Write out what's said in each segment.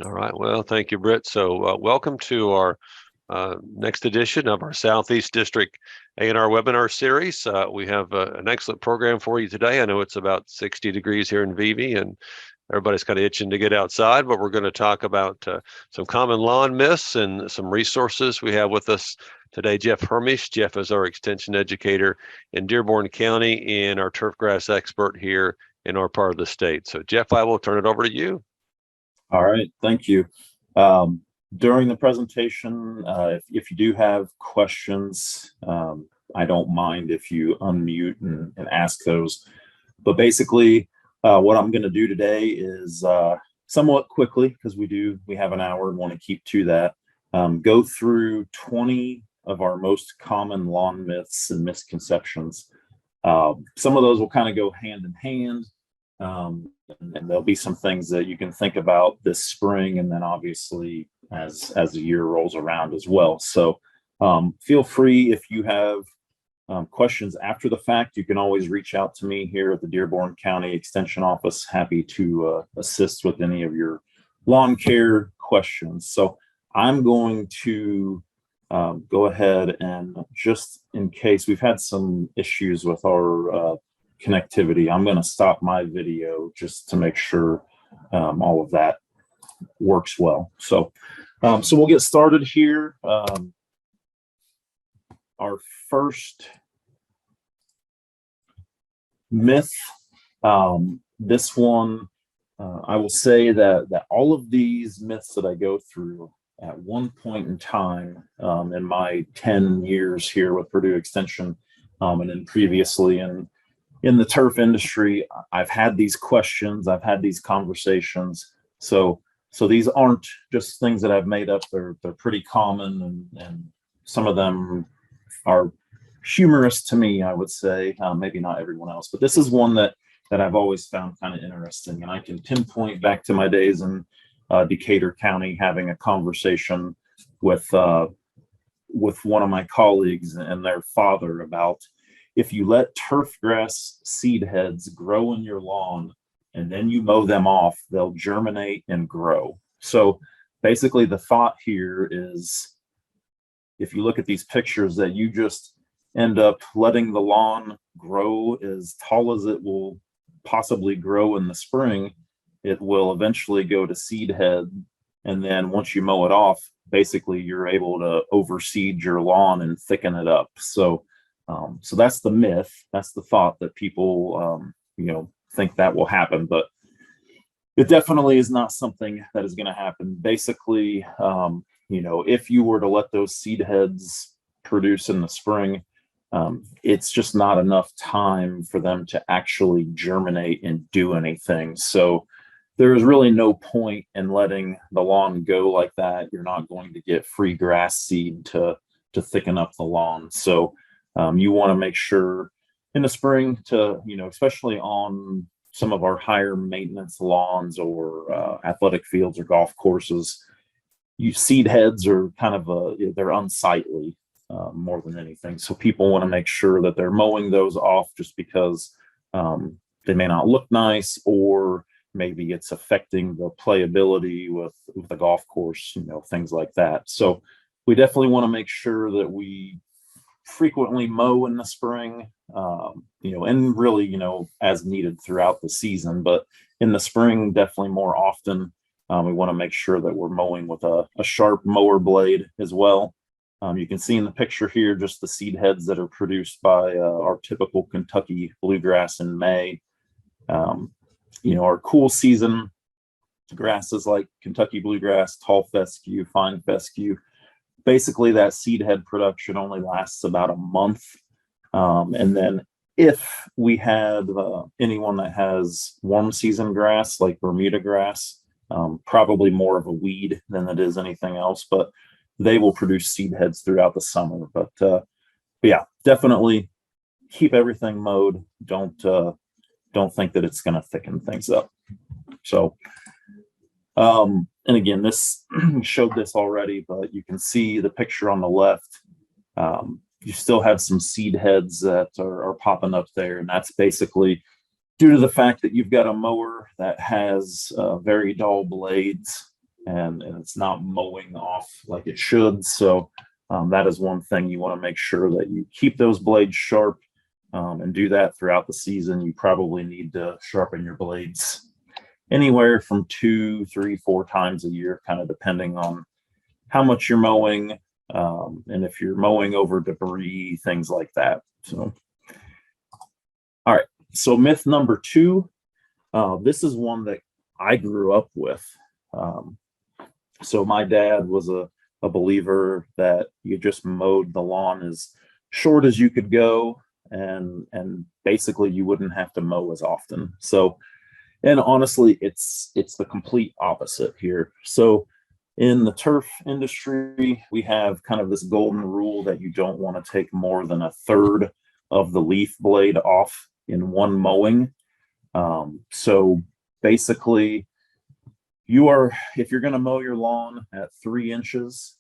All right. Well, thank you, Britt. So welcome to our next edition of our Southeast District ANR webinar series. We have an excellent program for you today. I know it's about 60 degrees here in Vivi, and everybody's kind of itching to get outside, but we're going to talk about some common lawn myths and some resources. We have with us today Jeff Hermesch. Jeff is our extension educator in Dearborn County and our turfgrass expert here in our part of the state. So Jeff, I will turn it over to you. All right, thank you. During the presentation, if you do have questions, I don't mind if you unmute and ask those. But basically, what I'm going to do today is somewhat quickly, because we have an hour and want to keep to that, go through 20 of our most common lawn myths and misconceptions. Some of those will kind of go hand in hand. And there'll be some things that you can think about this spring, and then obviously as the year rolls around as well. So feel free, if you have questions after the fact, you can always reach out to me here at the Dearborn County Extension Office. Happy to assist with any of your lawn care questions. So I'm going to go ahead and, just in case we've had some issues with our connectivity, I'm going to stop my video just to make sure all of that works well. So we'll get started here. Our first myth, this one, I will say that all of these myths that I go through at one point in time in my 10 years here with Purdue Extension, and then previously in the turf industry, I've had these questions, I've had these conversations. So these aren't just things that I've made up. They're pretty common, and some of them are humorous to me, I would say. Maybe not everyone else, but this is one that I've always found kind of interesting. And I can pinpoint back to my days in Decatur County, having a conversation with one of my colleagues and their father about, if you let turfgrass seed heads grow in your lawn and then you mow them off, they'll germinate and grow. So basically the thought here is, if you look at these pictures, that you just end up letting the lawn grow as tall as it will possibly grow in the spring. It will eventually go to seed head. And then once you mow it off, basically you're able to overseed your lawn and thicken it up. So that's the myth. That's the thought, that people, think that will happen, but it definitely is not something that is going to happen. Basically, if you were to let those seed heads produce in the spring, it's just not enough time for them to actually germinate and do anything. So there is really no point in letting the lawn go like that. You're not going to get free grass seed to thicken up the lawn. So you want to make sure in the spring to, especially on some of our higher maintenance lawns or athletic fields or golf courses, seed heads are kind of they're unsightly more than anything. So people want to make sure that they're mowing those off, just because they may not look nice, or maybe it's affecting the playability with the golf course, things like that. So we definitely want to make sure that we frequently mow in the spring, and really, as needed throughout the season. But in the spring, definitely more often, we want to make sure that we're mowing with a sharp mower blade as well. You can see in the picture here just the seed heads that are produced by our typical Kentucky bluegrass in May. Our cool season grasses like Kentucky bluegrass, tall fescue, fine fescue, basically that seed head production only lasts about a month. And then if we had anyone that has warm season grass like Bermuda grass, probably more of a weed than it is anything else, but they will produce seed heads throughout the summer. But yeah, definitely keep everything mowed. Don't think that it's going to thicken things up. So and again, this showed this already, but you can see the picture on the left. You still have some seed heads that are popping up there, and that's basically due to the fact that you've got a mower that has very dull blades. and it's not mowing off like it should. So that is one thing you want to make sure that you keep those blades sharp, and do that throughout the season. You probably need to sharpen your blades anywhere from 2, 3, 4 times a year, kind of depending on how much you're mowing, and if you're mowing over debris, things like that. So, all right. So myth number 2, this is one that I grew up with. So my dad was a believer that you just mowed the lawn as short as you could go, and basically you wouldn't have to mow as often. So, and honestly, it's the complete opposite here. So in the turf industry, we have kind of this golden rule that you don't want to take more than 1/3 of the leaf blade off in one mowing. So basically, if you're going to mow your lawn at 3 inches,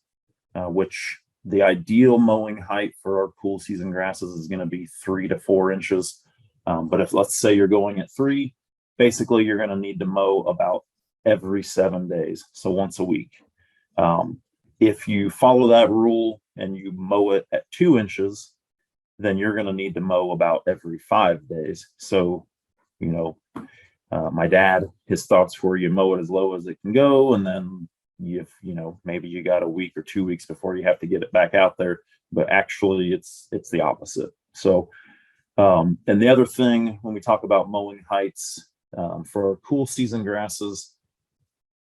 which the ideal mowing height for our cool season grasses is going to be 3 to 4 inches. But if, let's say, you're going at 3, basically you're going to need to mow about every 7 days, so once a week. If you follow that rule and you mow it at 2 inches, then you're going to need to mow about every 5 days. So, my dad, his thoughts were you mow it as low as it can go, and then maybe you got a week or 2 weeks before you have to get it back out there. But actually it's the opposite. So, and the other thing when we talk about mowing heights, for our cool season grasses,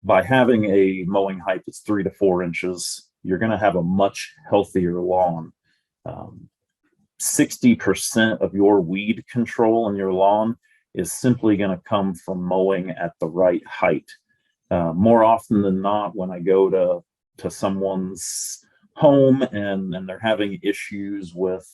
by having a mowing height that's 3 to 4 inches, you're going to have a much healthier lawn. 60% of your weed control in your lawn is simply going to come from mowing at the right height. More often than not, when I go to someone's home and they're having issues with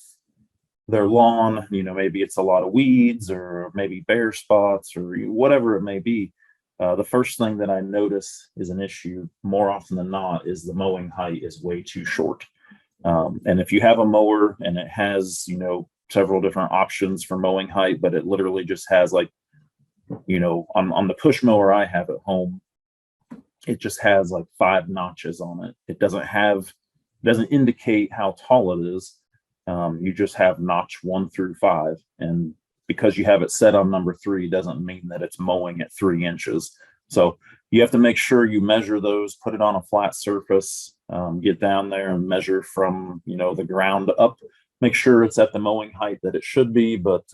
their lawn, maybe it's a lot of weeds or maybe bare spots or whatever it may be, the first thing that I notice is an issue more often than not is the mowing height is way too short. And if you have a mower and it has, several different options for mowing height, but it literally just has on the push mower I have at home, it just has 5 notches on it. It doesn't indicate how tall it is. You just have notch 1 through 5. And because you have it set on number 3 doesn't mean that it's mowing at 3 inches. So you have to make sure you measure those, put it on a flat surface, get down there and measure from, the ground up, make sure it's at the mowing height that it should be. But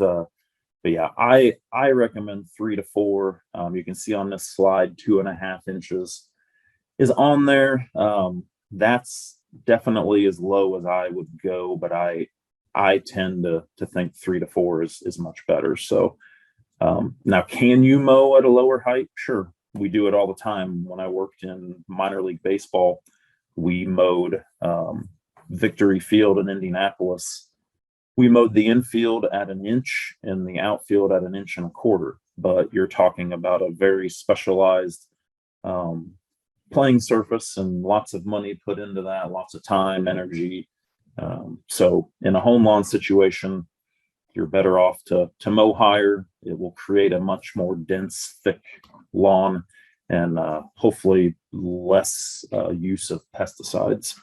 yeah, I recommend 3 to 4. You can see on this slide, 2.5 inches is on there. That's definitely as low as I would go, but I tend to think 3 to 4 is much better. So now, can you mow at a lower height? Sure, we do it all the time. When I worked in minor league baseball, we mowed Victory Field in Indianapolis. We mowed the infield at 1 inch and the outfield at 1.25 inches. But you're talking about a very specialized playing surface and lots of money put into that, lots of time, energy. So in a home lawn situation, you're better off to mow higher. It will create a much more dense, thick lawn and hopefully less use of pesticides.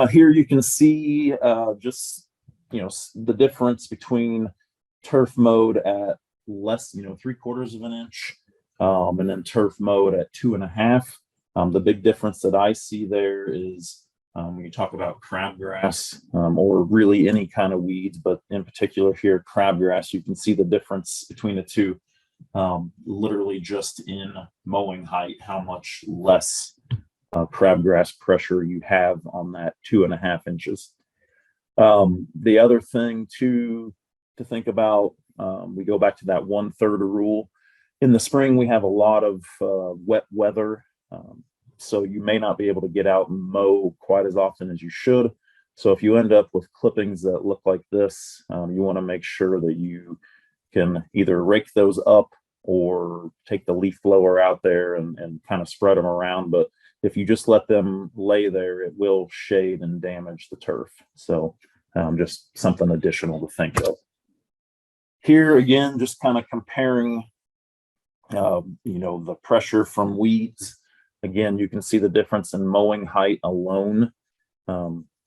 Here you can see just the difference between turf mowed at less, 3/4 of an inch, and then turf mowed at 2.5. The big difference that I see there is when you talk about crabgrass or really any kind of weeds, but in particular here, crabgrass, you can see the difference between the two, literally just in mowing height, how much less crabgrass pressure you have on that 2.5 inches. The other thing to think about, we go back to that 1/3 rule. In the spring, we have a lot of wet weather, so you may not be able to get out and mow quite as often as you should. So if you end up with clippings that look like this, you want to make sure that you can either rake those up or take the leaf blower out there and kind of spread them around. But if you just let them lay there, it will shade and damage the turf. So just something additional to think of. Here again, just kind of comparing The pressure from weeds. Again, you can see the difference in mowing height alone.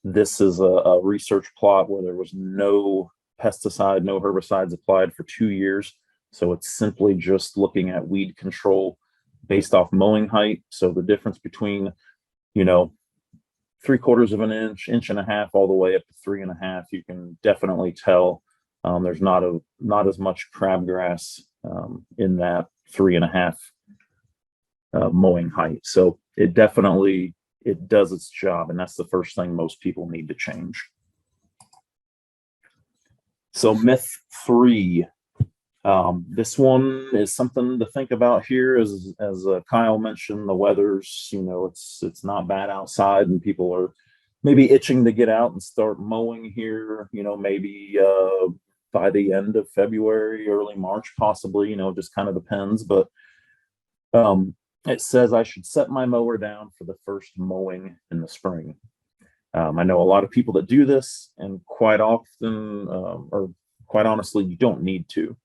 This is a research plot where there was no pesticide, no herbicides applied for 2 years. So it's simply just looking at weed control based off mowing height. So the difference between, 3/4 of an inch, inch and a half, all the way up to 3.5, you can definitely tell there's not as much crabgrass in that 3.5 mowing height. So it does its job, and that's the first thing most people need to change. So myth 3, this one is something to think about here. As Kyle mentioned, the weather's, it's not bad outside, and people are maybe itching to get out and start mowing here, maybe by the end of February, early March, possibly, just kind of depends. But it says I should set my mower down for the first mowing in the spring. I know a lot of people that do this, and quite often, or quite honestly, you don't need to.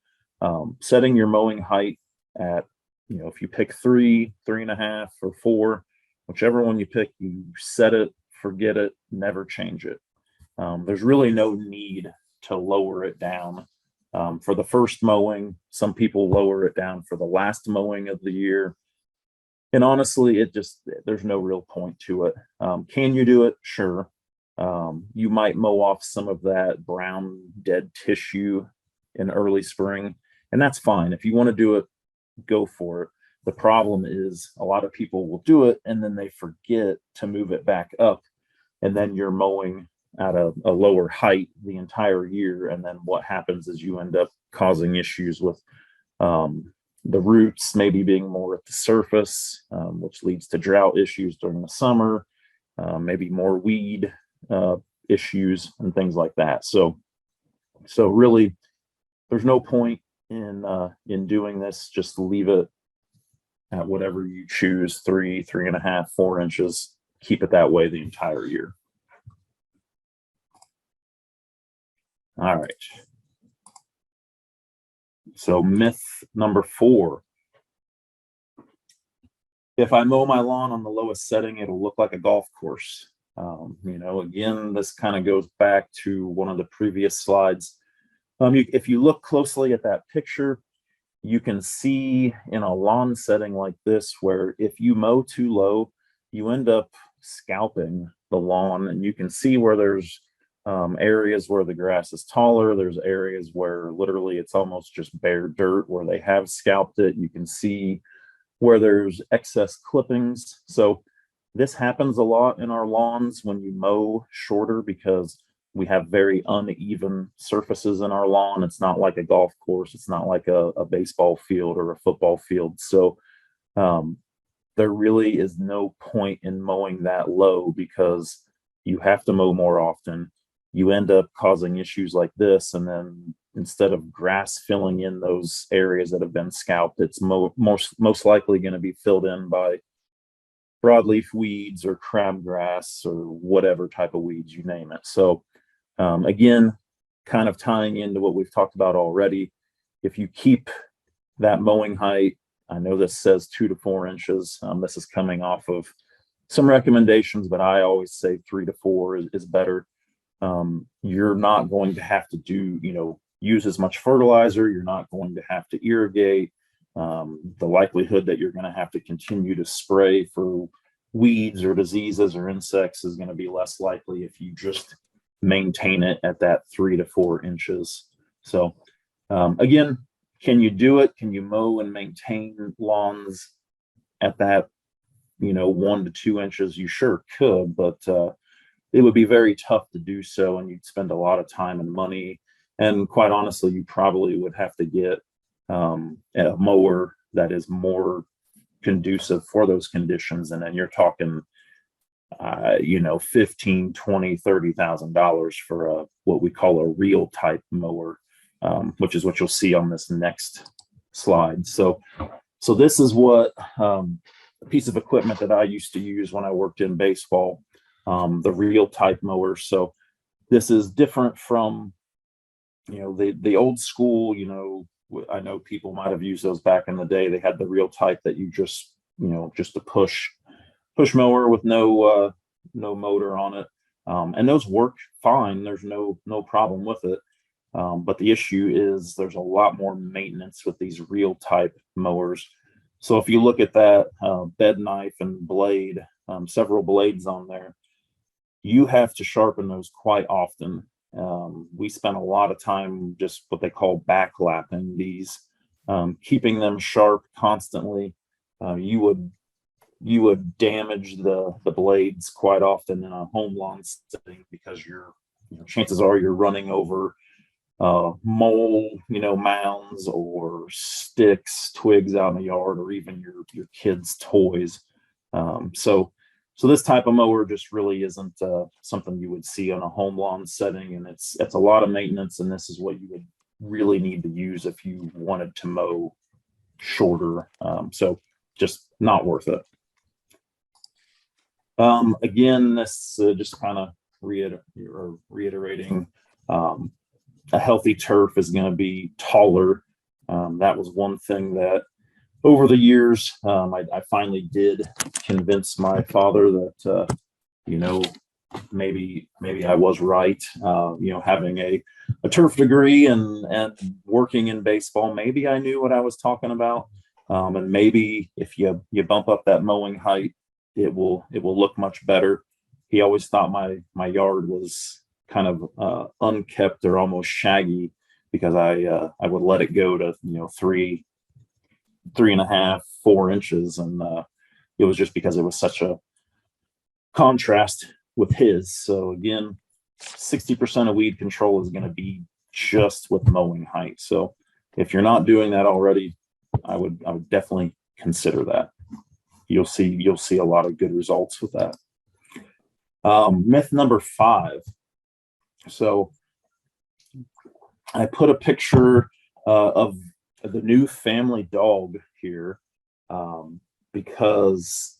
Setting your mowing height at, if you pick 3, 3.5, or 4, whichever one you pick, you set it, forget it, never change it. There's really no need to lower it down for the first mowing. Some people lower it down for the last mowing of the year. And honestly, there's no real point to it. Can you do it? Sure. You might mow off some of that brown dead tissue in early spring, and that's fine. If you want to do it, go for it. The problem is a lot of people will do it and then they forget to move it back up. And then you're mowing at a lower height the entire year. And then what happens is you end up causing issues with the roots maybe being more at the surface, which leads to drought issues during the summer, maybe more weed issues and things like that. So really, there's no point in doing this. Just leave it at whatever you choose, 3, 3.5, 4 inches. Keep it that way the entire year. All right. So myth number 4. If I mow my lawn on the lowest setting, it'll look like a golf course. Again, this kind of goes back to one of the previous slides. If you look closely at that picture, you can see in a lawn setting like this, where if you mow too low, you end up scalping the lawn, and you can see where there's areas where the grass is taller. There's areas where literally it's almost just bare dirt where they have scalped it. You can see where there's excess clippings. So this happens a lot in our lawns when you mow shorter, because we have very uneven surfaces in our lawn. It's not like a golf course. It's not like a baseball field or a football field. So there really is no point in mowing that low, because you have to mow more often. You end up causing issues like this, and then instead of grass filling in those areas that have been scalped, it's most likely going to be filled in by broadleaf weeds or crabgrass or whatever type of weeds, you name it. So again, kind of tying into what we've talked about already, if you keep that mowing height, I know this says 2 to 4 inches. This is coming off of some recommendations, but I always say 3 to 4 is better. You're not going to have to use as much fertilizer. You're not going to have to irrigate. The likelihood that you're going to have to continue to spray for weeds or diseases or insects is going to be less likely if you just maintain it at that 3 to 4 inches. So again, can you do it? Can you mow and maintain lawns at that 1 to 2 inches? You sure could, but it would be very tough to do so, and you'd spend a lot of time and money. And quite honestly, you probably would have to get a mower that is more conducive for those conditions. And then you're talking, $15,000, $20,000, $30,000 for what we call a real type mower, which is what you'll see on this next slide. So this is what a piece of equipment that I used to use when I worked in baseball, the real type mower. So this is different from the old school, I know people might have used those back in the day. They had the real type that you just, just a push mower with no motor on it. And those work fine. There's no problem with it. But the issue is there's a lot more maintenance with these real type mowers. So if you look at that bed knife and blade, several blades on there, you have to sharpen those quite often. We spent a lot of time just what they call backlapping these, keeping them sharp constantly. You would damage the blades quite often in a home lawn setting because chances are you're running over mole, mounds or sticks, twigs out in the yard, or even your kids' toys. So this type of mower just really isn't something you would see on a home lawn setting, and it's a lot of maintenance. And this is what you would really need to use if you wanted to mow shorter. So just not worth it. Again, this just kind of reiterating. A healthy turf is going to be taller. That was one thing that over the years, I finally did convince my father that, maybe I was right. Having a turf degree and working in baseball, maybe I knew what I was talking about. And maybe if you bump up that mowing height, it will look much better. He always thought my yard was kind of unkept or almost shaggy because I would let it go to 3.5, 4 inches, and it was just because it was such a contrast with his. So again, 60% of weed control is going to be just with mowing height. So if you're not doing that already, I would definitely consider that. You'll see a lot of good results with that. Myth number 5. So I put a picture of the new family dog here because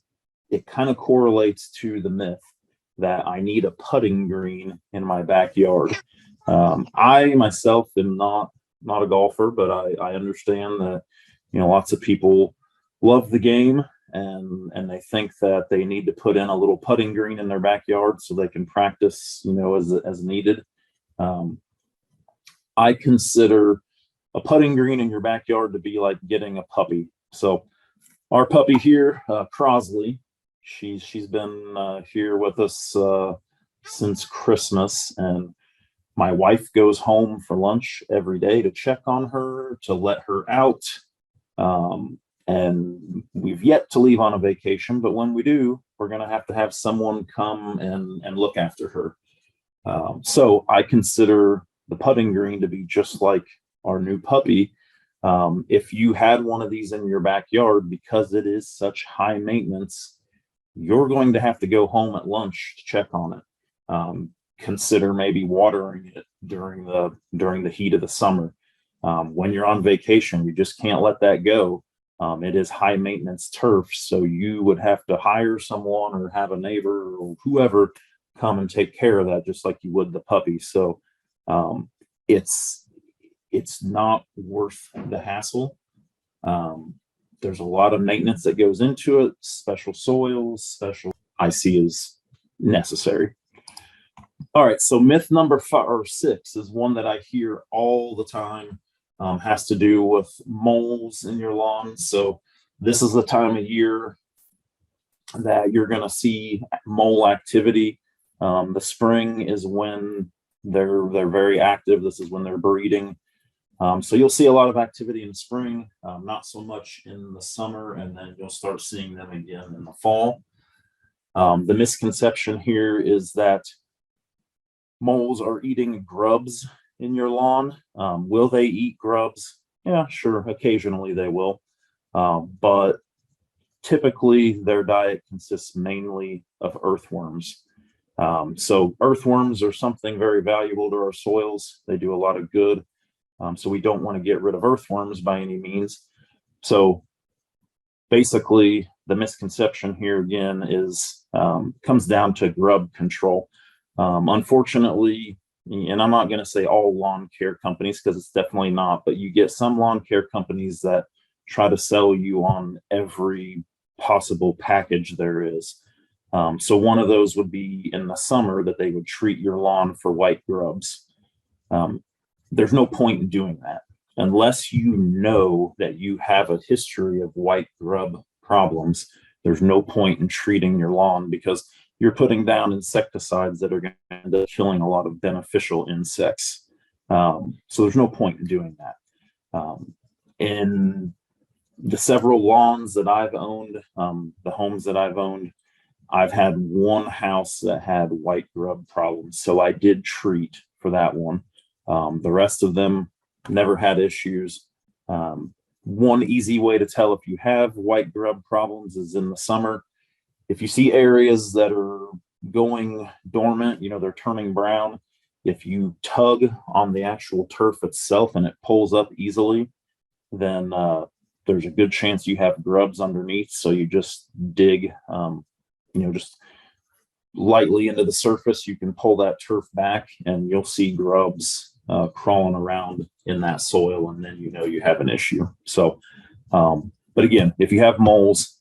it kind of correlates to the myth that I need a putting green in my backyard. I myself am not a golfer, but I understand that lots of people love the game and they think that they need to put in a little putting green in their backyard so they can practice as needed. I consider a putting green in your backyard to be like getting a puppy. So our puppy here, Crosley, she's been here with us since Christmas, and my wife goes home for lunch every day to check on her, to let her out. And we've yet to leave on a vacation, but when we do, we're going to have someone come and look after her. So I consider the putting green to be just like our new puppy. If you had one of these in your backyard, because it is such high maintenance, you're going to have to go home at lunch to check on it. Consider maybe watering it during the heat of the summer. When you're on vacation, you just can't let that go. It is high maintenance turf, so you would have to hire someone or have a neighbor or whoever come and take care of that, just like you would the puppy. So it's not worth the hassle. There's a lot of maintenance that goes into it, special soils, I see is necessary. All right, so myth number 5 or 6 is one that I hear all the time. Has to do with moles in your lawn. So this is the time of year that you're going to see mole activity. The spring is when they're very active. This is when they're breeding. So you'll see a lot of activity in the spring, not so much in the summer, and then you'll start seeing them again in the fall. The misconception here is that moles are eating grubs in your lawn. Will they eat grubs? Yeah, sure. Occasionally they will. But typically their diet consists mainly of earthworms. So earthworms are something very valuable to our soils. They do a lot of good. So we don't want to get rid of earthworms by any means. So basically the misconception here again is comes down to grub control. Unfortunately, and I'm not going to say all lawn care companies because it's definitely not, but you get some lawn care companies that try to sell you on every possible package there is. So one of those would be in the summer that they would treat your lawn for white grubs. There's no point in doing that unless you know that you have a history of white grub problems. There's no point in treating your lawn because you're putting down insecticides that are going to end up killing a lot of beneficial insects. So there's no point in doing that. In the several lawns that I've owned, the homes that I've owned, I've had one house that had white grub problems. So I did treat for that one. The rest of them never had issues. One easy way to tell if you have white grub problems is in the summer. If you see areas that are going dormant, they're turning brown, if you tug on the actual turf itself and it pulls up easily, then there's a good chance you have grubs underneath. So you just dig, just lightly into the surface. You can pull that turf back and you'll see grubs crawling around in that soil, and then you have an issue. So, but again, if you have moles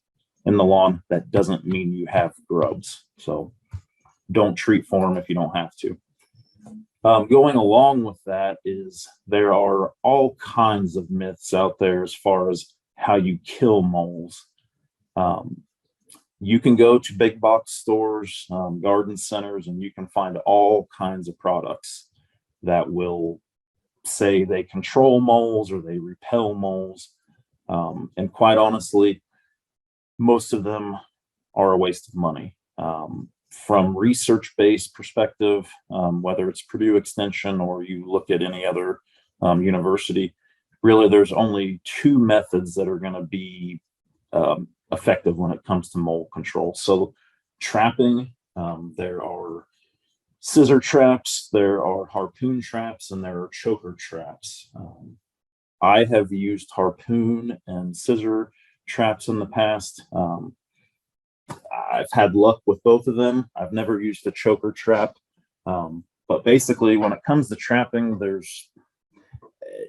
in the lawn, that doesn't mean you have grubs. So don't treat for them if you don't have to. Going along with that is there are all kinds of myths out there as far as how you kill moles. You can go to big box stores, garden centers, and you can find all kinds of products that will say they control moles or they repel moles. And quite honestly, most of them are a waste of money. From research-based perspective, whether it's Purdue Extension or you look at any other university, really there's only two methods that are going to be effective when it comes to mole control. So trapping, there are scissor traps, there are harpoon traps, and there are choker traps. I have used harpoon and scissor traps in the past. I've had luck with both of them. I've never used a choker trap. But basically, when it comes to trapping,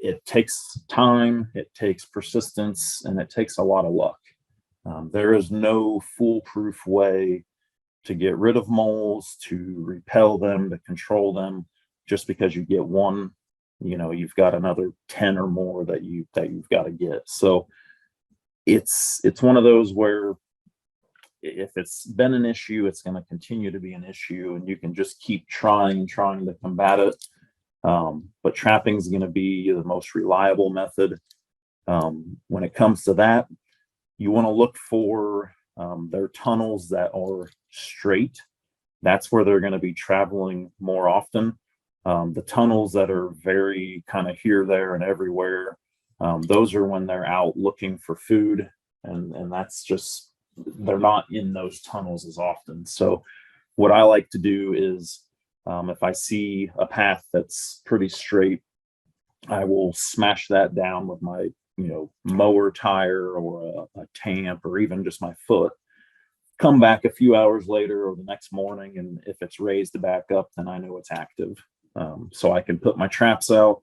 it takes time, it takes persistence, and it takes a lot of luck. There is no foolproof way to get rid of moles, to repel them, to control them. Just because you get one, you've got another 10 or more that you've got to get. So it's one of those where if it's been an issue, it's going to continue to be an issue, and you can just keep trying to combat it. But trapping is going to be the most reliable method. When it comes to that, you want to look for their tunnels that are straight. That's where they're going to be traveling more often. The tunnels that are very kind of here, there, and everywhere, those are when they're out looking for food, and that's just, they're not in those tunnels as often. So what I like to do is if I see a path that's pretty straight, I will smash that down with my mower tire or a tamp or even just my foot. Come back a few hours later or the next morning, and if it's raised back up, then I know it's active. So I can put my traps out.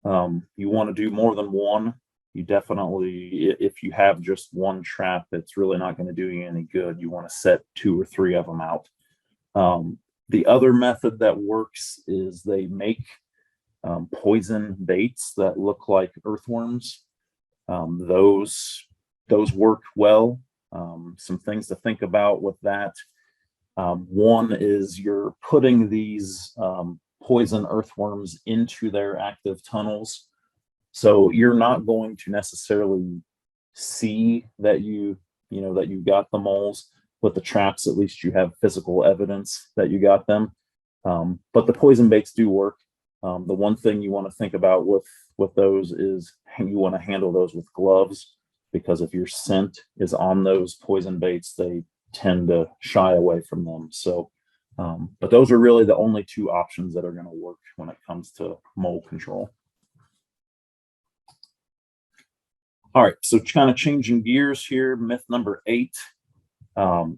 You want to do more than one. You definitely, if you have just one trap, it's really not going to do you any good. You want to set 2 or 3 of them out. The other method that works is they make poison baits that look like earthworms. Those work well. Some things to think about with that. One is you're putting these poison earthworms into their active tunnels. So you're not going to necessarily see that you got the moles. With the traps, at least you have physical evidence that you got them. But the poison baits do work. The one thing you want to think about with those is you want to handle those with gloves, because if your scent is on those poison baits, they tend to shy away from them. So, but those are really the only 2 options that are going to work when it comes to mole control. All right, so kind of changing gears here, myth number 8.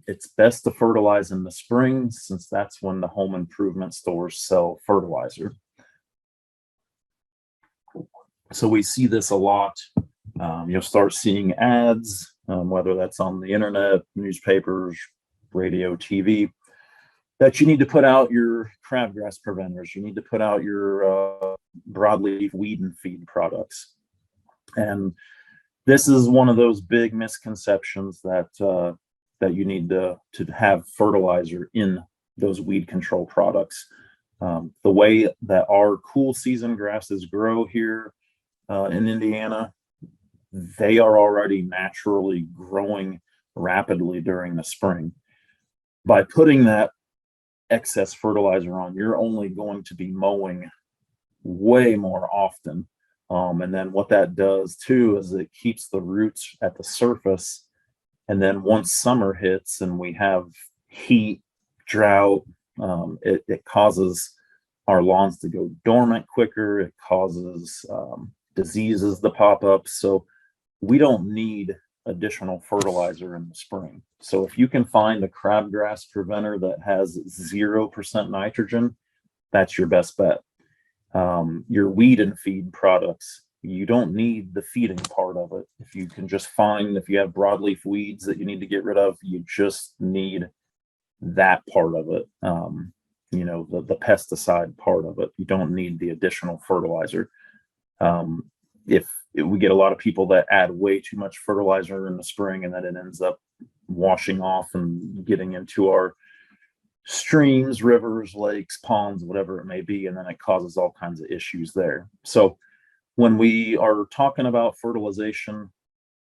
It's best to fertilize in the spring, since that's when the home improvement stores sell fertilizer. So we see this a lot. You'll start seeing ads, whether that's on the internet, newspapers, radio, TV, that you need to put out your crabgrass preventers. You need to put out your broadleaf weed and feed products. And this is one of those big misconceptions that you need to have fertilizer in those weed control products. The way that our cool season grasses grow here in Indiana, they are already naturally growing rapidly during the spring. By putting that excess fertilizer on, you're only going to be mowing way more often. And then what that does too is it keeps the roots at the surface. And then once summer hits and we have heat, drought, it causes our lawns to go dormant quicker. It causes diseases to pop up. So we don't need additional fertilizer in the spring. So if you can find a crabgrass preventer that has 0% nitrogen, that's your best bet. Your weed and feed products, you don't need the feeding part of it. If you can just find, if you have broadleaf weeds that you need to get rid of, you just need that part of it. The pesticide part of it. You don't need the additional fertilizer. If we get a lot of people that add way too much fertilizer in the spring, and then it ends up washing off and getting into our streams, rivers, lakes, ponds, whatever it may be, and then it causes all kinds of issues there. So when we are talking about fertilization,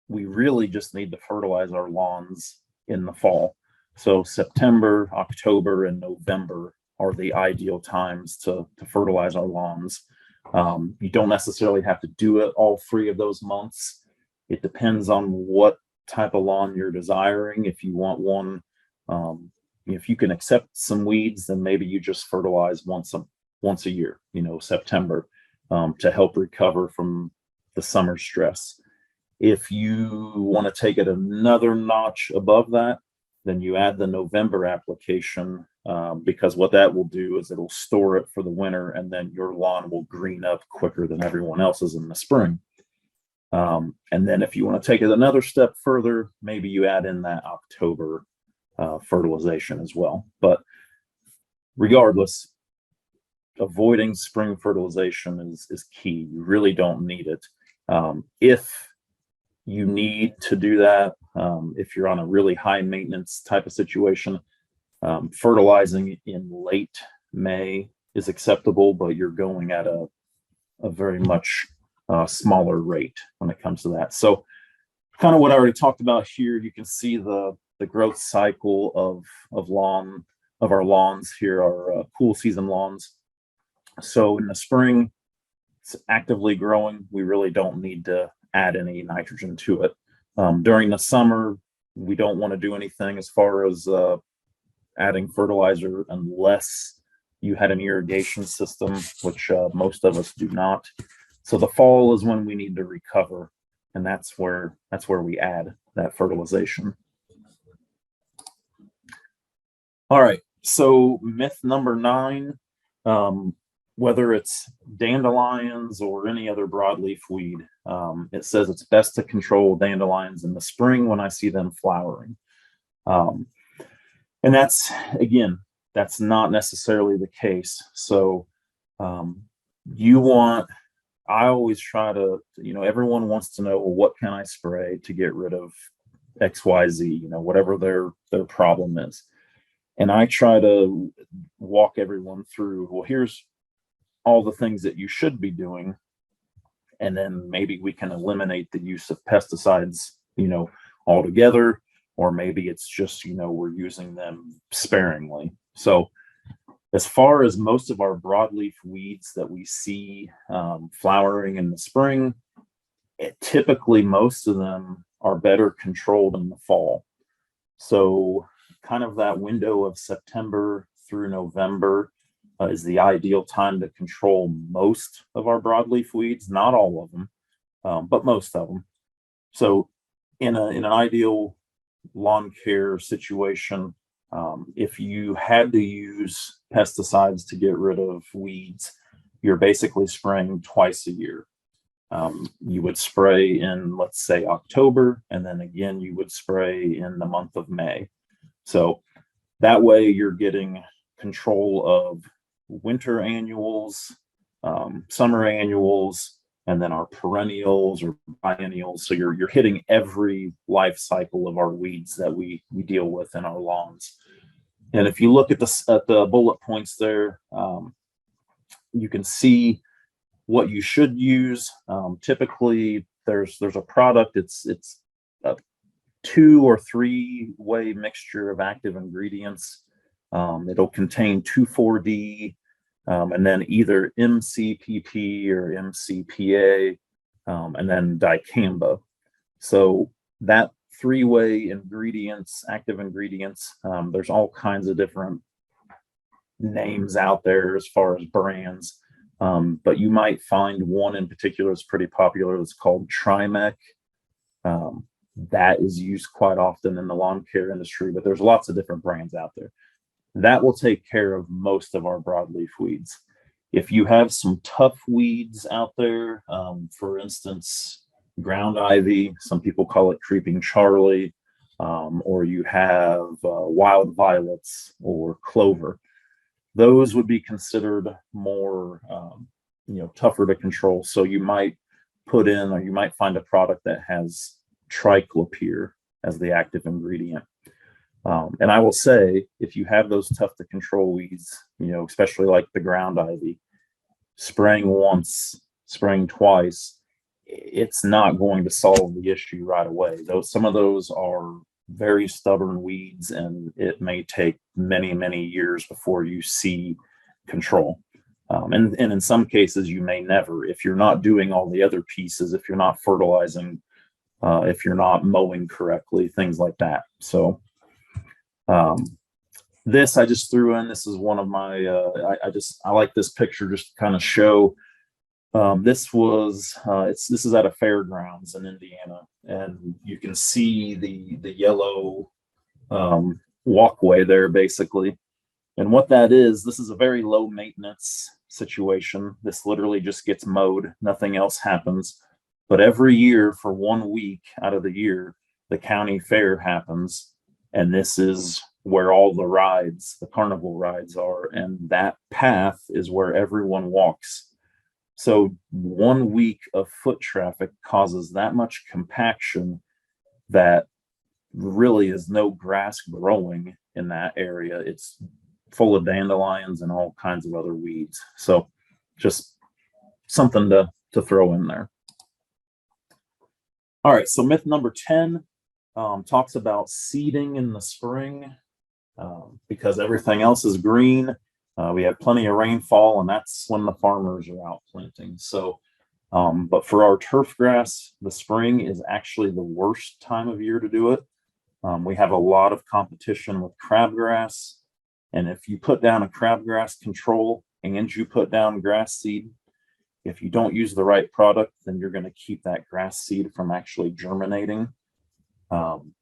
we really just need to fertilize our lawns in the fall. So September, October, and November are the ideal times to fertilize our lawns. You don't necessarily have to do it all 3 of those months. It depends on what type of lawn you're desiring. If you want one, if you can accept some weeds, then maybe you just fertilize once a year, September, to help recover from the summer stress. If you want to take it another notch above that, then you add the November application, because what that will do is it'll store it for the winter, and then your lawn will green up quicker than everyone else's in the spring. And then if you want to take it another step further, maybe you add in that October fertilization as well. But regardless, avoiding spring fertilization is key. You really don't need it. If you need to do that, if you're on a really high maintenance type of situation, fertilizing in late May is acceptable, but you're going at a very much smaller rate when it comes to that. So kind of what I already talked about here, you can see the growth cycle of our lawns here, our cool season lawns. So in the spring, it's actively growing. We really don't need to add any nitrogen to it. During the summer, we don't want to do anything as far as adding fertilizer unless you had an irrigation system, which most of us do not. So the fall is when we need to recover, and that's where we add that fertilization. All right, so myth number 9, whether it's dandelions or any other broadleaf weed, it says it's best to control dandelions in the spring when I see them flowering. And that's not necessarily the case. So I always try to, everyone wants to know, well, what can I spray to get rid of XYZ, whatever their problem is. And I try to walk everyone through, well, here's all the things that you should be doing. And then maybe we can eliminate the use of pesticides, altogether, or maybe it's just, we're using them sparingly. So as far as most of our broadleaf weeds that we see flowering in the spring, typically most of them are better controlled in the fall. So kind of that window of September through November is the ideal time to control most of our broadleaf weeds, not all of them, but most of them. So in an ideal lawn care situation, if you had to use pesticides to get rid of weeds, you're basically spraying twice a year. You would spray in, let's say, October, and then again, you would spray in the month of May. So that way you're getting control of winter annuals, summer annuals, and then our perennials or biennials. So you're hitting every life cycle of our weeds that we deal with in our lawns. And if you look at the bullet points there, you can see what you should use. Typically, there's a product. It's a 2 or 3 way mixture of active ingredients. It'll contain 2,4-D, and then either MCPP or MCPA, and then dicamba. So that 3-way ingredients, active ingredients, there's all kinds of different names out there as far as brands, but you might find one in particular that's pretty popular. It's called Trimec. That is used quite often in the lawn care industry, but there's lots of different brands out there. That will take care of most of our broadleaf weeds. If you have some tough weeds out there, for instance, ground ivy, some people call it creeping Charlie, or you have wild violets or clover, those would be considered more, tougher to control. So you might put in, or you might find a product that has triclopyr as the active ingredient. And I will say, if you have those tough to control weeds, especially like the ground ivy, spraying once, spraying twice, it's not going to solve the issue right away. Some of those are very stubborn weeds, and it may take many, many years before you see control. And in some cases, you may never, if you're not doing all the other pieces, if you're not fertilizing, if you're not mowing correctly, things like that. So this I just threw in. This is one of my, I like this picture just to kind of show. This is at a fairgrounds in Indiana, and you can see the yellow walkway there basically. And what that is, this is a very low maintenance situation. This literally just gets mowed, nothing else happens. But every year for 1 week out of the year, the county fair happens, and this is where all the rides, the carnival rides are, and that path is where everyone walks. So 1 week of foot traffic causes that much compaction that really is no grass growing in that area. It's full of dandelions and all kinds of other weeds. So just something to throw in there. All right, so myth number 10 talks about seeding in the spring because everything else is green. We have plenty of rainfall, and that's when the farmers are out planting. So, but for our turf grass, the spring is actually the worst time of year to do it. We have a lot of competition with crabgrass, and if you put down a crabgrass control and you put down grass seed, if you don't use the right product, then you're going to keep that grass seed from actually germinating.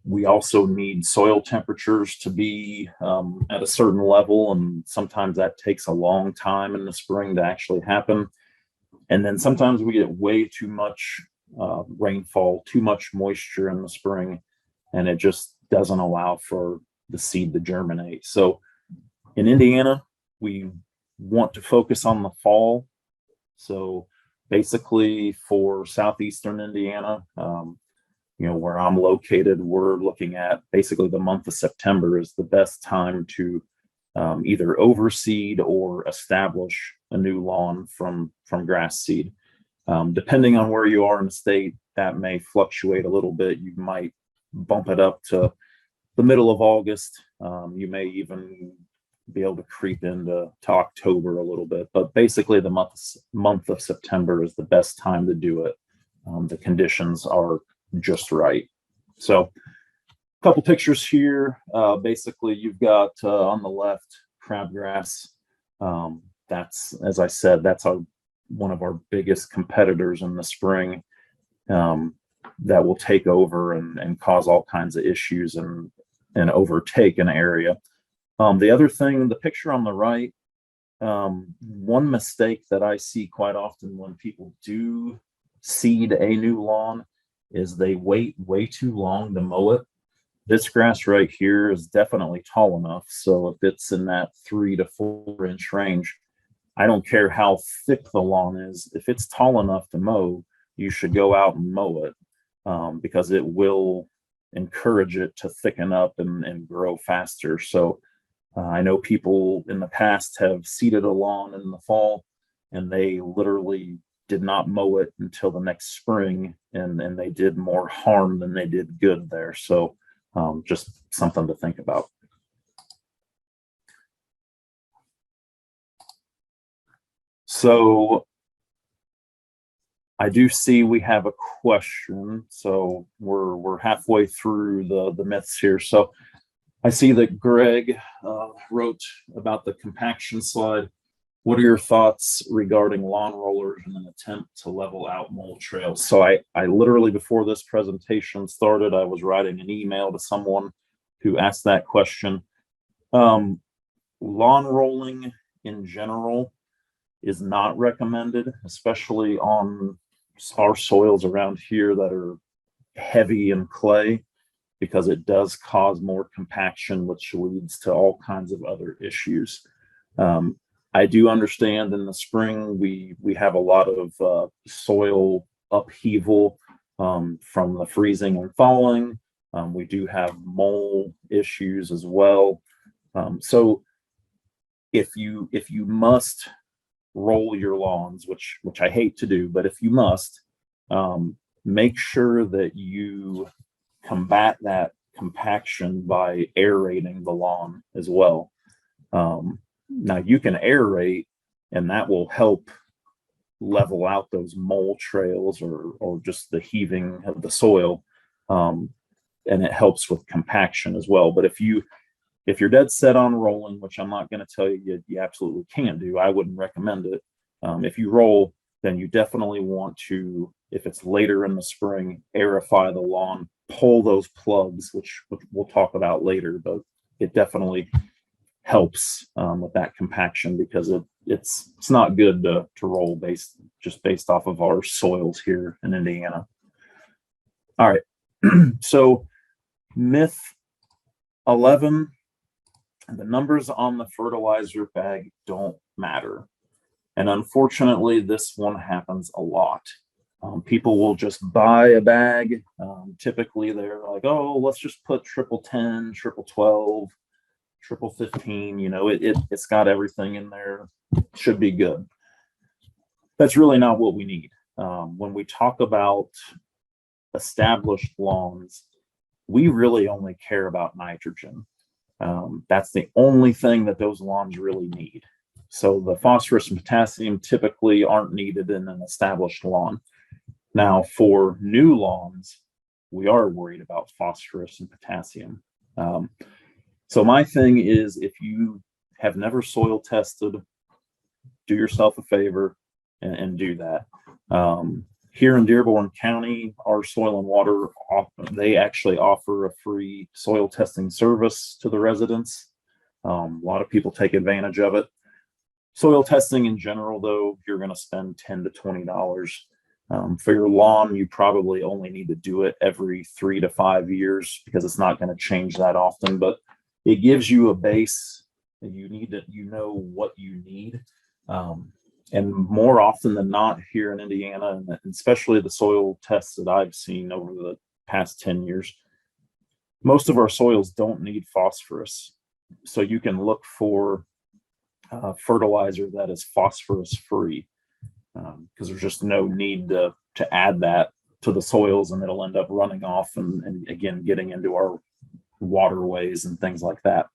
We also need soil temperatures to be at a certain level, and sometimes that takes a long time in the spring to actually happen. And then sometimes we get way too much rainfall, too much moisture in the spring, and it just doesn't allow for the seed to germinate. So in Indiana, we want to focus on the fall. So basically for southeastern Indiana, where I'm located, we're looking at basically the month of September is the best time to either overseed or establish a new lawn from grass seed. Depending on where you are in the state, that may fluctuate a little bit. You might bump it up to the middle of August. You may even be able to creep into October a little bit, but basically the month of September is the best time to do it. The conditions are just right. So a couple pictures here. Basically you've got on the left crabgrass. That's, as I said, that's one of our biggest competitors in the spring. that will take over and cause all kinds of issues and overtake an area. The other thing, the picture on the right, one mistake that I see quite often when people do seed a new lawn is they wait way too long to mow it. This grass right here is definitely tall enough. So if it's in that 3 to 4 inch range, I don't care how thick the lawn is. If it's tall enough to mow, you should go out and mow it, because it will encourage it to thicken up and grow faster. So I know people in the past have seeded a lawn in the fall and they literally did not mow it until the next spring, and they did more harm than they did good there. So just something to think about. So I do see we have a question. So we're halfway through the myths here. So I see that Greg wrote about the compaction slide. What are your thoughts regarding lawn rollers in an attempt to level out mole trails? So I literally, before this presentation started, I was writing an email to someone who asked that question. Lawn rolling in general is not recommended, especially on our soils around here that are heavy in clay, because it does cause more compaction, which leads to all kinds of other issues. I do understand in the spring we have a lot of soil upheaval from the freezing and thawing. We do have mole issues as well. So if you must roll your lawns, which I hate to do, but if you must, make sure that you combat that compaction by aerating the lawn as well. Now you can aerate and that will help level out those mole trails or just the heaving of the soil. And it helps with compaction as well. But if you're dead set on rolling, which I'm not going to tell you you absolutely can't do, I wouldn't recommend it. If you roll, then you definitely want to, if it's later in the spring, aerify the lawn, pull those plugs, which we'll talk about later, but it definitely helps with that compaction, because it's not good to roll based off of our soils here in Indiana. All right, so myth 11, the numbers on the fertilizer bag don't matter. And unfortunately, this one happens a lot. People will just buy a bag. Typically, they're like, oh, let's just put triple 10, triple 12, triple 15. You know, it's got everything in there. Should be good. That's really not what we need. When we talk about established lawns, we really only care about nitrogen. That's the only thing that those lawns really need. So the phosphorus and potassium typically aren't needed in an established lawn. Now, for new lawns, we are worried about phosphorus and potassium. So my thing is, if you have never soil tested, do yourself a favor and do that. Here in Dearborn County, our soil and water, they actually offer a free soil testing service to the residents. A lot of people take advantage of it. Soil testing in general, though, you're going to spend $10 to $20. For your lawn, you probably only need to do it every 3 to 5 years, because it's not going to change that often, but it gives you a base, and you know what you need. And more often than not here in Indiana, and especially the soil tests that I've seen over the past 10 years, most of our soils don't need phosphorus. So you can look for fertilizer that is phosphorus free, because there's just no need to add that to the soils, and it'll end up running off and again getting into our waterways and things like that.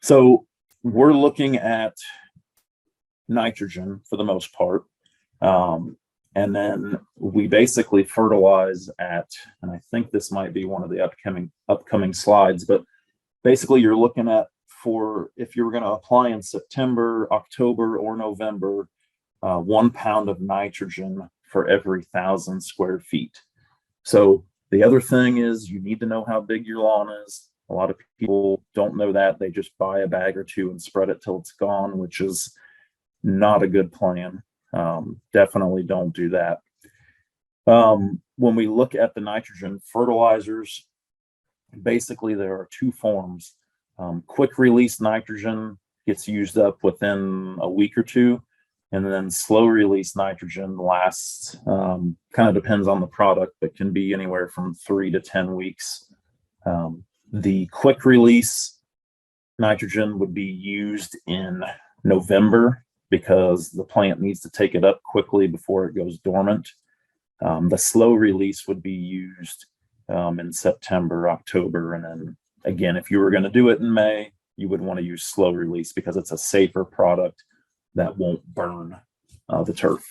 So we're looking at nitrogen for the most part, and then we basically fertilize at, and I think this might be one of the upcoming slides, but basically you're looking at, for if you were going to apply in September, October, or November, 1 pound of nitrogen for every 1,000 square feet. So the other thing is you need to know how big your lawn is. A lot of people don't know that. They just buy a bag or two and spread it till it's gone, which is not a good plan. Definitely don't do that. When we look at the nitrogen fertilizers, basically there are two forms. Quick release nitrogen gets used up within a week or two, and then slow release nitrogen lasts, kind of depends on the product, but can be anywhere from 3 to 10 weeks. The quick release nitrogen would be used in November because the plant needs to take it up quickly before it goes dormant. The slow release would be used in September, October, and then again, if you were going to do it in May, you would want to use slow release because it's a safer product that won't burn the turf.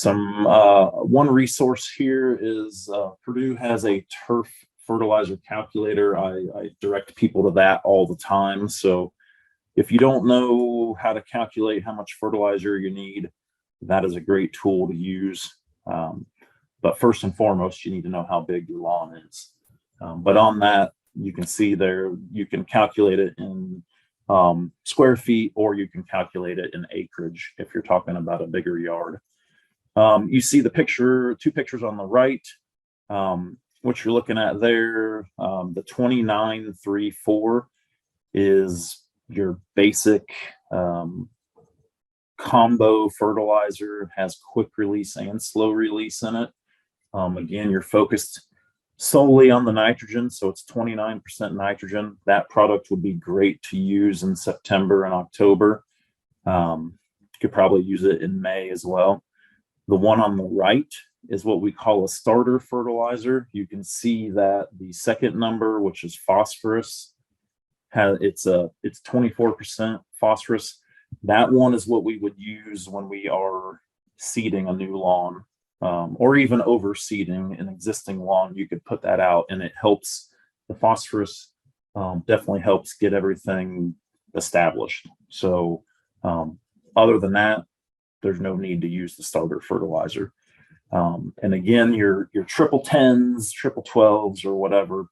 One resource here is Purdue has a turf fertilizer calculator. I direct people to that all the time. So if you don't know how to calculate how much fertilizer you need, that is a great tool to use. But first and foremost, you need to know how big your lawn is. But on that, you can see there, you can calculate it in square feet, or you can calculate it in acreage if you're talking about a bigger yard. You see the picture, two pictures on the right. What you're looking at there, the 2934 is your basic combo fertilizer. It has quick release and slow release in it. Again, you're focused solely on the nitrogen, so it's 29% nitrogen. That product would be great to use in September and October. You could probably use it in May as well. The one on the right is what we call a starter fertilizer. You can see that the second number, which is phosphorus, it's 24% phosphorus. That one is what we would use when we are seeding a new lawn, or even overseeding an existing lawn. You could put that out, and it helps. The phosphorus definitely helps get everything established. So other than that, there's no need to use the starter fertilizer. And again, your triple 10s, triple 12s, or whatever,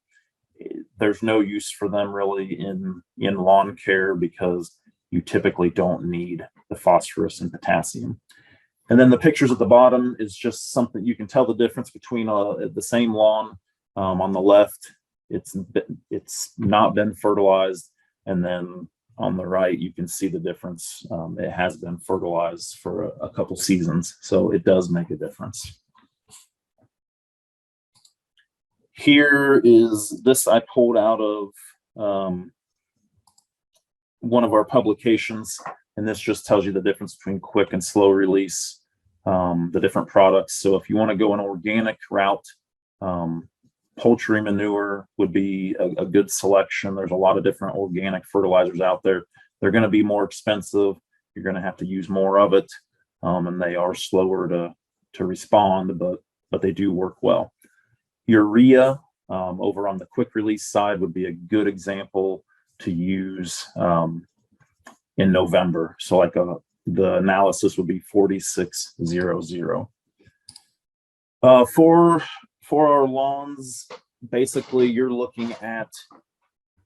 there's no use for them really in lawn care because you typically don't need the phosphorus and potassium. And then the pictures at the bottom is just something you can tell the difference between the same lawn. On the left, it's not been fertilized, and then on the right, you can see the difference. It has been fertilized for a couple seasons, so it does make a difference. Here is this I pulled out of one of our publications, and this just tells you the difference between quick and slow release, the different products. So if you want to go an organic route, poultry manure would be a good selection. There's a lot of different organic fertilizers out there. They're going to be more expensive. You're going to have to use more of it, and they are slower to respond, but they do work well. Urea, over on the quick release side, would be a good example to use in November. So like the analysis would be 4600. For our lawns, basically you're looking at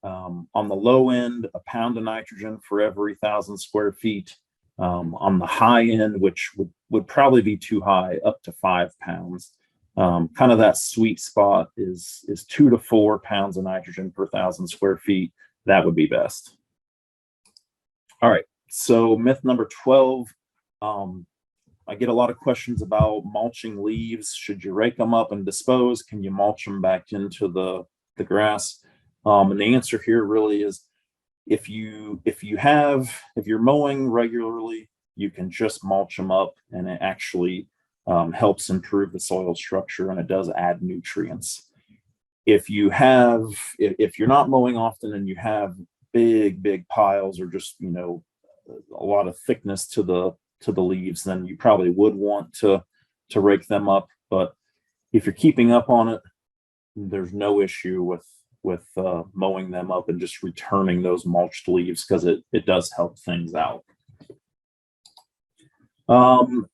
on the low end, a pound of nitrogen for every 1,000 square feet. On the high end, which would probably be too high, up to 5 pounds. Kind of that sweet spot is 2 to 4 pounds of nitrogen per 1,000 square feet. That would be best. All right, so myth number 12. I get a lot of questions about mulching leaves. Should you rake them up and dispose? Can you mulch them back into the grass? And the answer here really is if you're mowing regularly, you can just mulch them up, and it actually helps improve the soil structure, and it does add nutrients. If you're not mowing often and you have big piles, or just a lot of thickness to the leaves, then you probably would want to rake them up. But if you're keeping up on it, there's no issue with mowing them up and just returning those mulched leaves, because it does help things out.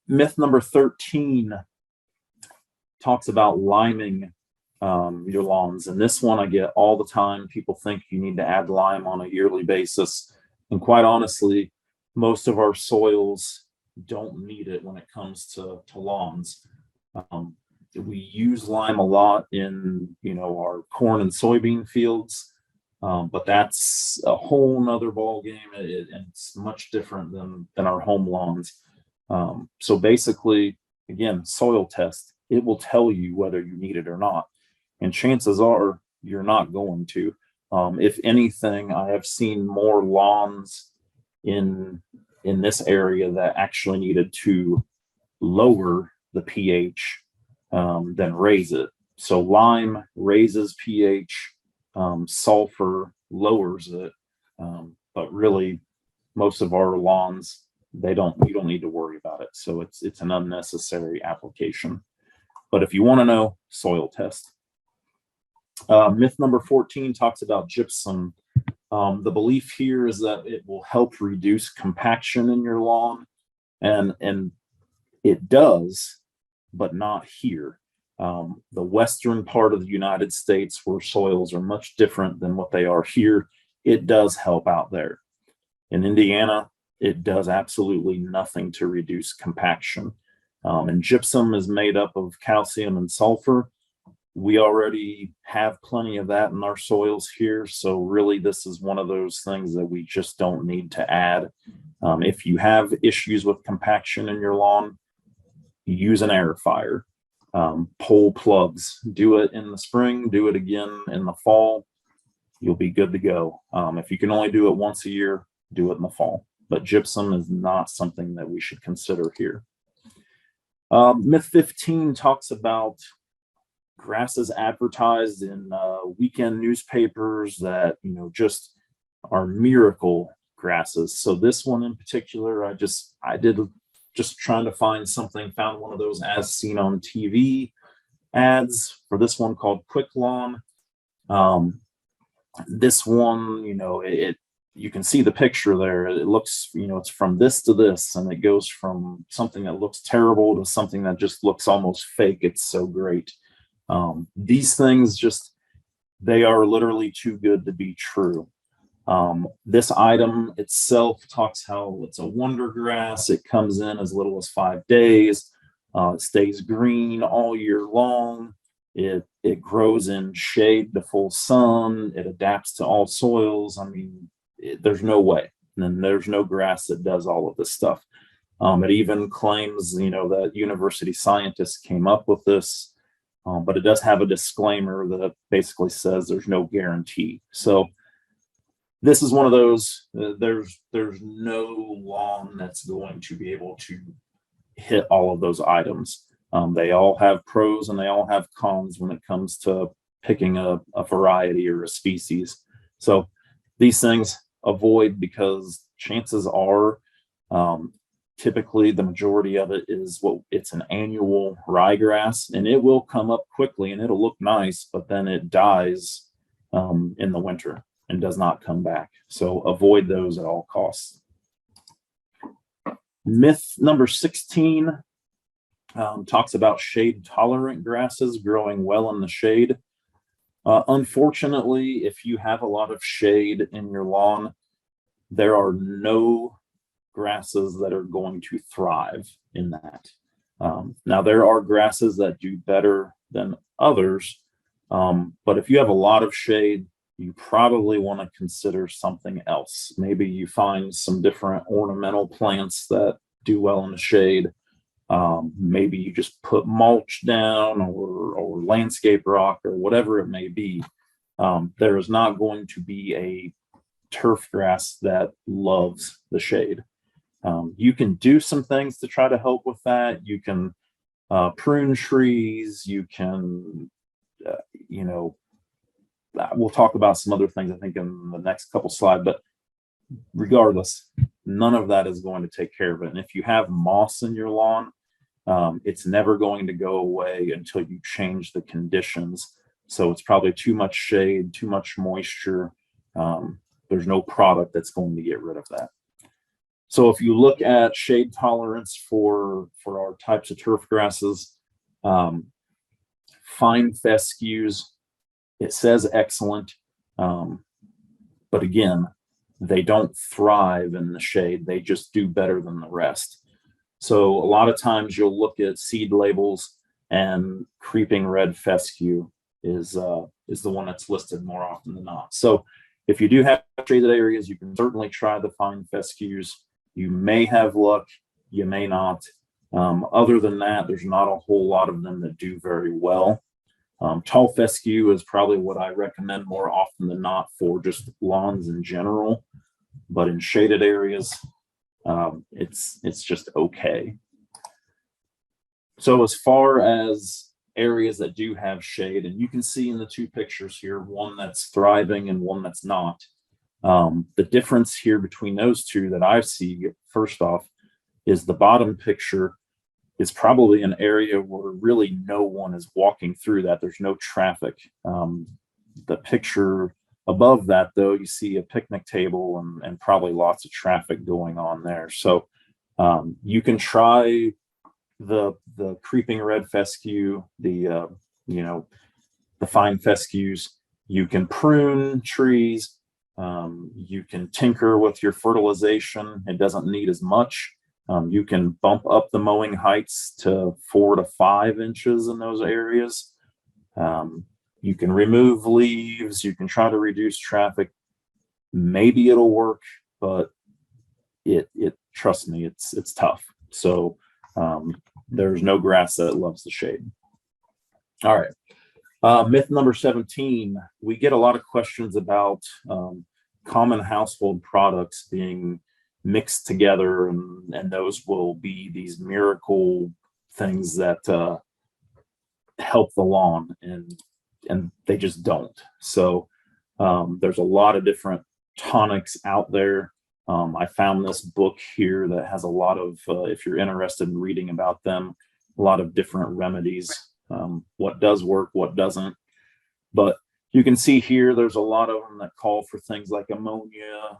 Myth number 13. talks about liming your lawns. And this one I get all the time. People think you need to add lime on a yearly basis. And quite honestly, most of our soils don't need it when it comes to lawns. We use lime a lot in, our corn and soybean fields, but that's a whole nother ball game, and it's much different than our home lawns. So basically, again, soil test, it will tell you whether you need it or not. And chances are you're not going to. If anything, I have seen more lawns in this area that actually needed to lower the pH than raise it. So lime raises pH, sulfur lowers it, but really most of our lawns, you don't need to worry about it. So it's an unnecessary application. But if you want to know, soil test. Myth number 14 talks about gypsum. The belief here is that it will help reduce compaction in your lawn, and it does, but not here. The western part of the United States, where soils are much different than what they are here, it does help out there. In Indiana, it does absolutely nothing to reduce compaction. And gypsum is made up of calcium and sulfur. We already have plenty of that in our soils here. So really, this is one of those things that we just don't need to add. If you have issues with compaction in your lawn, use an air fire. Pull plugs. Do it in the spring. Do it again in the fall. You'll be good to go. If you can only do it once a year, do it in the fall. But gypsum is not something that we should consider here. Myth 15 talks about grasses advertised in weekend newspapers that just are miracle grasses. So this one in particular, I did trying to find something, found one of those as seen on TV ads for this one called Quick Lawn. This one, you can see the picture there. It looks, it's from this to this, and it goes from something that looks terrible to something that just looks almost fake. It's so great. These things they are literally too good to be true. This item itself talks how it's a wonder grass. It comes in as little as 5 days. It stays green all year long. It grows in shade to full sun. It adapts to all soils. I mean, there's no way. And there's no grass that does all of this stuff. It even claims, that university scientists came up with this, but it does have a disclaimer that basically says there's no guarantee. So this is one of those, there's no lawn that's going to be able to hit all of those items. They all have pros and they all have cons when it comes to picking a variety or a species. So these things avoid, because chances are typically the majority of it is it's an annual ryegrass, and it will come up quickly and it'll look nice, but then it dies in the winter and does not come back. So avoid those at all costs. Myth number 16 talks about shade tolerant grasses growing well in the shade. Unfortunately, if you have a lot of shade in your lawn, there are no grasses that are going to thrive in that. Now, there are grasses that do better than others, but if you have a lot of shade, you probably want to consider something else. Maybe you find some different ornamental plants that do well in the shade. Maybe you just put mulch down or landscape rock or whatever it may be. There is not going to be a turf grass that loves the shade. You can do some things to try to help with that. You can prune trees. You can, we'll talk about some other things, I think, in the next couple slides, but regardless, none of that is going to take care of it. And if you have moss in your lawn, it's never going to go away until you change the conditions. So it's probably too much shade, too much moisture. There's no product that's going to get rid of that. So if you look at shade tolerance for our types of turf grasses, fine fescues, it says excellent, but again, they don't thrive in the shade. They just do better than the rest. So a lot of times you'll look at seed labels, and creeping red fescue is the one that's listed more often than not. So if you do have shaded areas, you can certainly try the fine fescues. You may have luck, you may not. Other than that, there's not a whole lot of them that do very well. Tall fescue is probably what I recommend more often than not for just lawns in general, but in shaded areas, it's just okay. So as far as areas that do have shade, and you can see in the two pictures here, one that's thriving and one that's not. The difference here between those two that I see, first off, is the bottom picture is probably an area where really no one is walking through that. There's no traffic. The picture above that, though, you see a picnic table and probably lots of traffic going on there. So you can try the creeping red fescue, the fine fescues. You can prune trees. You can tinker with your fertilization. It doesn't need as much. You can bump up the mowing heights to 4 to 5 inches in those areas. You can remove leaves. You can try to reduce traffic. Maybe it'll work, but it trust me, it's tough. So there's no grass that loves the shade. All right. Myth number 17. We get a lot of questions about common household products being mixed together, and those will be these miracle things that help the lawn, and they just don't. So there's a lot of different tonics out there. I found this book here that has a lot of, if you're interested in reading about them, a lot of different remedies, what does work, what doesn't. But you can see here, there's a lot of them that call for things like ammonia,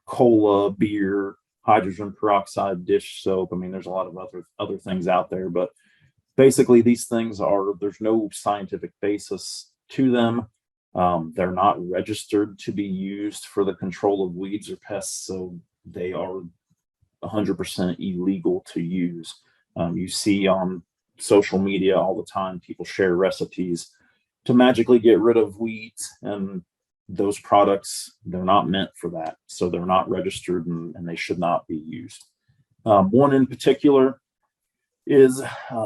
cola, beer, hydrogen peroxide, dish soap. I mean, there's a lot of other things out there, but basically these things there's no scientific basis to them. They're not registered to be used for the control of weeds or pests, so they are 100% illegal to use. You see on social media all the time, people share recipes to magically get rid of weeds, and those products, they're not meant for that. So they're not registered, and they should not be used. One in particular is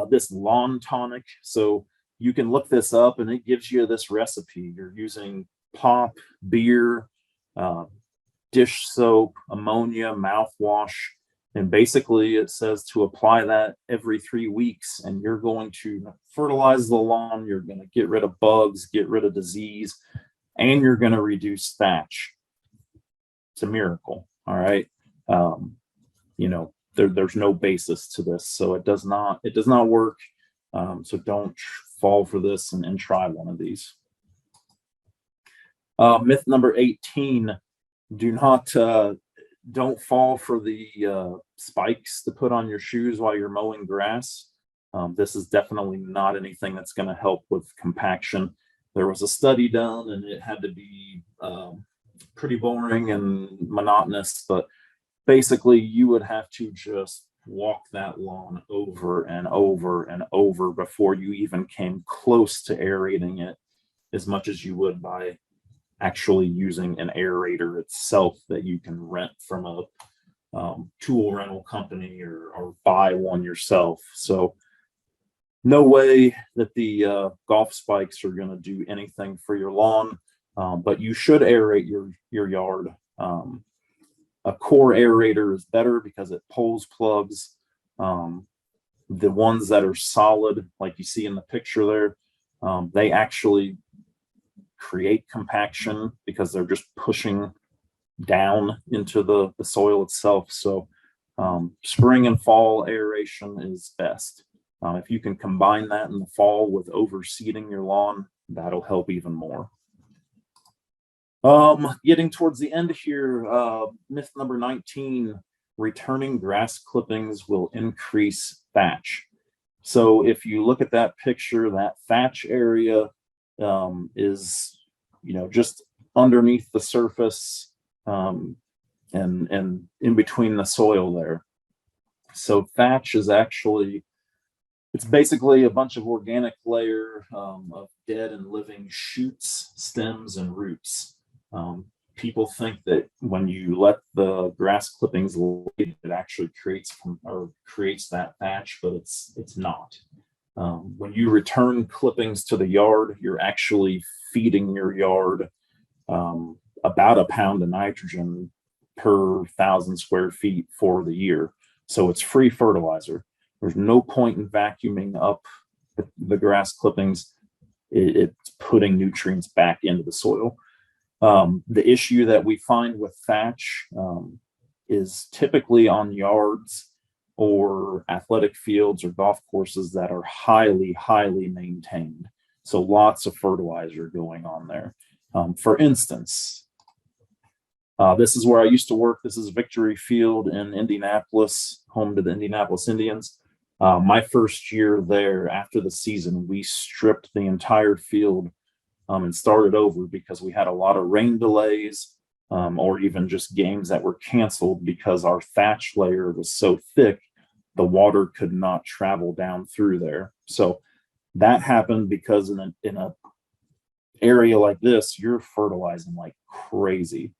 this lawn tonic. So you can look this up and it gives you this recipe. You're using pop, beer, dish soap, ammonia, mouthwash. And basically it says to apply that every 3 weeks, and you're going to fertilize the lawn. You're going to get rid of bugs, get rid of disease, and you're going to reduce thatch. It's a miracle. All right. There's no basis to this. So it does not work. So don't fall for this and try one of these. Myth number 18, don't fall for the spikes to put on your shoes while you're mowing grass. This is definitely not anything that's going to help with compaction. There was a study done, and it had to be pretty boring and monotonous, but basically you would have to just walk that lawn over and over and over before you even came close to aerating it as much as you would by actually using an aerator itself that you can rent from a tool rental company or buy one yourself. So no way that the golf spikes are going to do anything for your lawn, but you should aerate your yard. A core aerator is better because it pulls plugs. The ones that are solid, like you see in the picture there, they actually create compaction because they're just pushing down into the soil itself. So spring and fall aeration is best. If you can combine that in the fall with overseeding your lawn, that'll help even more. Getting towards the end here, myth number 19, returning grass clippings will increase thatch. So if you look at that picture, that thatch area is, just underneath the surface and in between the soil there. So thatch is actually, it's basically a bunch of organic layer of dead and living shoots, stems, and roots. People think that when you let the grass clippings lay, it actually creates that thatch, but it's not. When you return clippings to the yard, you're actually feeding your yard about a pound of nitrogen per 1,000 square feet for the year. So it's free fertilizer. There's no point in vacuuming up the grass clippings. It's putting nutrients back into the soil. The issue that we find with thatch is typically on yards or athletic fields or golf courses that are highly, highly maintained. So lots of fertilizer going on there. For instance, this is where I used to work. This is Victory Field in Indianapolis, home to the Indianapolis Indians. My first year there, after the season, we stripped the entire field and started over because we had a lot of rain delays or even just games that were canceled because our thatch layer was so thick, the water could not travel down through there. So that happened because in a area like this, you're fertilizing like crazy.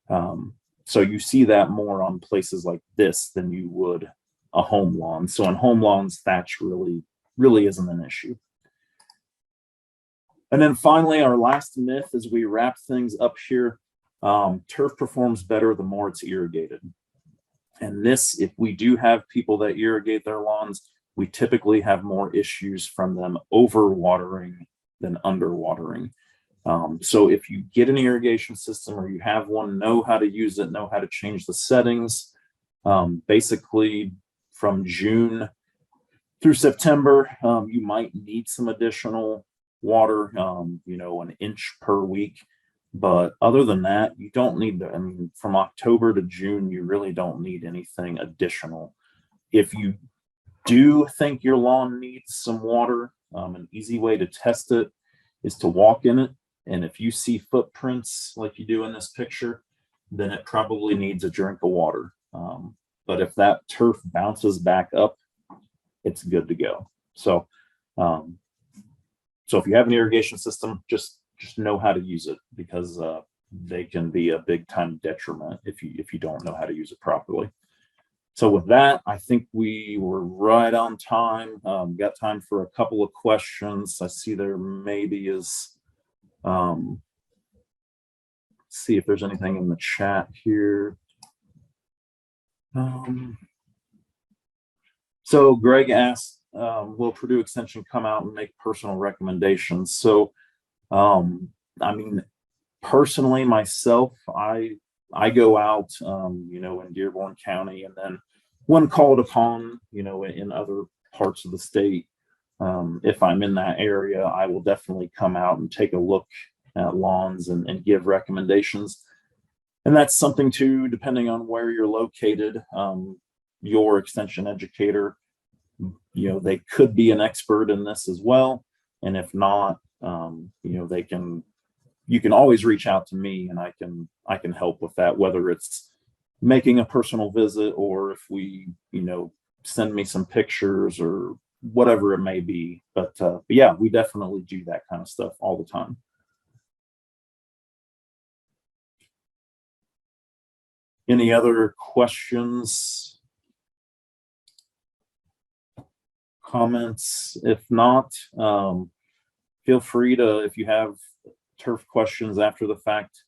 So you see that more on places like this than you would a home lawn. So on home lawns, thatch really isn't an issue. And then finally, our last myth as we wrap things up here, turf performs better the more it's irrigated. And this, if we do have people that irrigate their lawns, we typically have more issues from them overwatering than underwatering. So if you get an irrigation system or you have one, know how to use it, know how to change the settings. Basically from June through September, you might need some additional water, an inch per week. But other than that, you don't need to, from October to June, you really don't need anything additional. If you do think your lawn needs some water, an easy way to test it is to walk in it. And if you see footprints like you do in this picture, then it probably needs a drink of water. But if that turf bounces back up, it's good to go. So if you have an irrigation system, just know how to use it, because they can be a big time detriment if you don't know how to use it properly. So with that, I think we were right on time. Got time for a couple of questions. I see there maybe is, see if there's anything in the chat here. So Greg asked, will Purdue Extension come out and make personal recommendations? So, personally myself, I go out, in Dearborn County, and then when called upon, in other parts of the state, if I'm in that area, I will definitely come out and take a look at lawns and give recommendations. And that's something too, depending on where you're located, your extension educator, they could be an expert in this as well. And if not, you can always reach out to me, and I can help with that, whether it's making a personal visit or if we, send me some pictures or whatever it may be. But yeah, we definitely do that kind of stuff all the time. Any other questions, comments? If not, feel free to, if you have turf questions after the fact,